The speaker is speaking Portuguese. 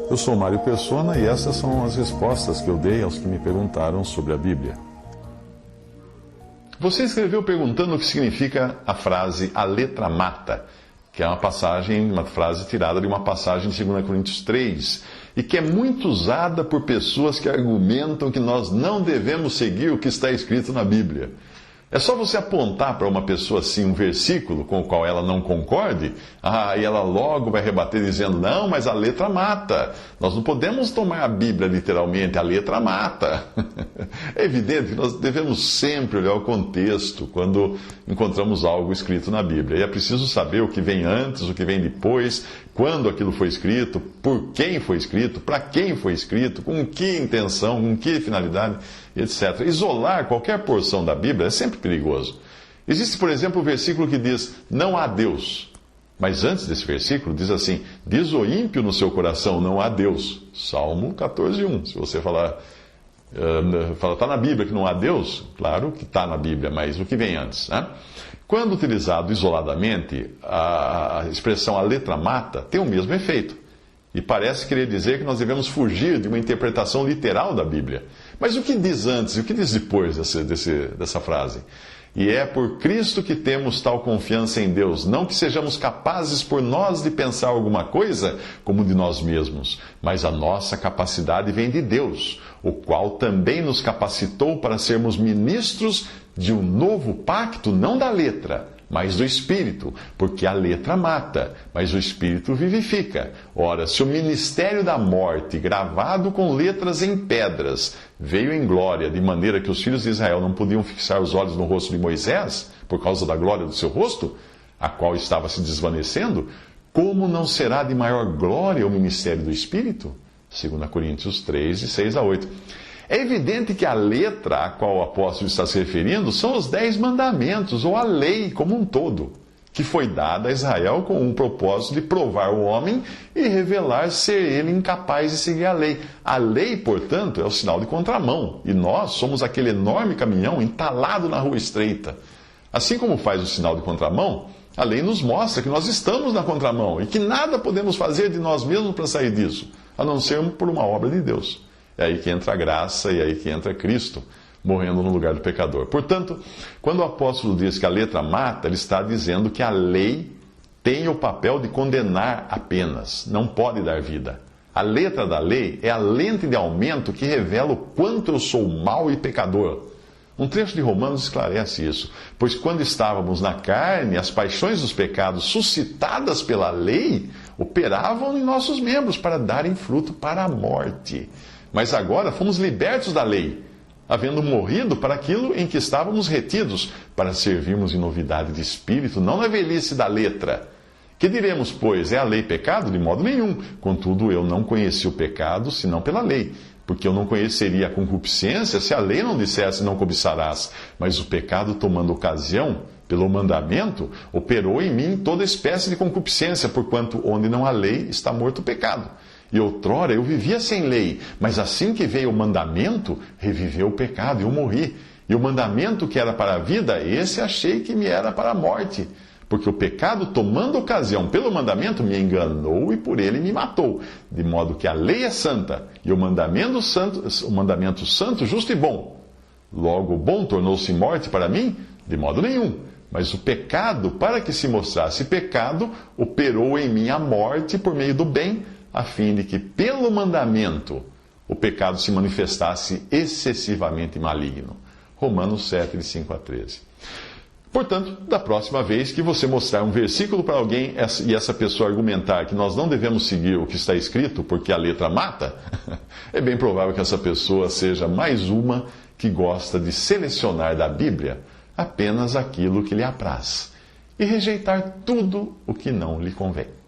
Eu sou Mário Persona e essas são as respostas que eu dei aos que me perguntaram sobre a Bíblia. Você escreveu perguntando o que significa a frase "a letra mata", que é uma frase tirada de uma passagem de 2 Coríntios 3, e que é muito usada por pessoas que argumentam que nós não devemos seguir o que está escrito na Bíblia. É só você apontar para uma pessoa assim um versículo com o qual ela não concorde, e ela logo vai rebater dizendo: não, mas a letra mata. Nós não podemos tomar a Bíblia literalmente, a letra mata. É evidente que nós devemos sempre olhar o contexto quando encontramos algo escrito na Bíblia. E é preciso saber o que vem antes, o que vem depois, quando aquilo foi escrito, por quem foi escrito, para quem foi escrito, com que intenção, com que finalidade, etc. Isolar qualquer porção da Bíblia é sempre perigoso. Existe, por exemplo, o versículo que diz: não há Deus. Mas antes desse versículo diz assim: diz o ímpio no seu coração, não há Deus. Salmo 14:1. Se você falar, está na Bíblia que não há Deus, claro que está na Bíblia, mas o que vem antes, né? Quando utilizado isoladamente, a expressão "a letra mata" tem o mesmo efeito. E parece querer dizer que nós devemos fugir de uma interpretação literal da Bíblia. Mas o que diz antes e o que diz depois dessa frase? E é por Cristo que temos tal confiança em Deus, não que sejamos capazes por nós de pensar alguma coisa como de nós mesmos, mas a nossa capacidade vem de Deus, o qual também nos capacitou para sermos ministros de um novo pacto, não da letra, mas do Espírito, porque a letra mata, mas o Espírito vivifica. Ora, se o ministério da morte, gravado com letras em pedras, veio em glória, de maneira que os filhos de Israel não podiam fixar os olhos no rosto de Moisés, por causa da glória do seu rosto, a qual estava se desvanecendo, como não será de maior glória o ministério do Espírito? 2 Coríntios 3, de 6-8. É evidente que a letra a qual o apóstolo está se referindo são os 10 mandamentos, ou a lei como um todo, que foi dada a Israel com um propósito de provar o homem e revelar ser ele incapaz de seguir a lei. A lei, portanto, é o sinal de contramão, e nós somos aquele enorme caminhão entalado na rua estreita. Assim como faz o sinal de contramão, a lei nos mostra que nós estamos na contramão e que nada podemos fazer de nós mesmos para sair disso, a não ser por uma obra de Deus. É aí que entra a graça e é aí que entra Cristo, morrendo no lugar do pecador. Portanto, quando o apóstolo diz que a letra mata, ele está dizendo que a lei tem o papel de condenar apenas, não pode dar vida. A letra da lei é a lente de aumento que revela o quanto eu sou mau e pecador. Um trecho de Romanos esclarece isso. Pois quando estávamos na carne, as paixões dos pecados suscitadas pela lei operavam em nossos membros para darem fruto para a morte. Mas agora fomos libertos da lei, havendo morrido para aquilo em que estávamos retidos, para servirmos em novidade de espírito, não na velhice da letra. Que diremos, pois, é a lei pecado? De modo nenhum. Contudo, eu não conheci o pecado, senão pela lei. Porque eu não conheceria a concupiscência se a lei não dissesse não cobiçarás. Mas o pecado, tomando ocasião, pelo mandamento, operou em mim toda espécie de concupiscência, porquanto onde não há lei está morto o pecado. E outrora eu vivia sem lei, mas assim que veio o mandamento, reviveu o pecado e eu morri. E o mandamento que era para a vida, esse achei que me era para a morte. Porque o pecado, tomando ocasião pelo mandamento, me enganou e por ele me matou. De modo que a lei é santa e o mandamento santo, justo e bom. Logo, o bom tornou-se morte para mim? De modo nenhum. Mas o pecado, para que se mostrasse pecado, operou em mim a morte por meio do bem, a fim de que, pelo mandamento, o pecado se manifestasse excessivamente maligno. Romanos 7, de 5-13. Portanto, da próxima vez que você mostrar um versículo para alguém e essa pessoa argumentar que nós não devemos seguir o que está escrito porque a letra mata, é bem provável que essa pessoa seja mais uma que gosta de selecionar da Bíblia apenas aquilo que lhe apraz e rejeitar tudo o que não lhe convém.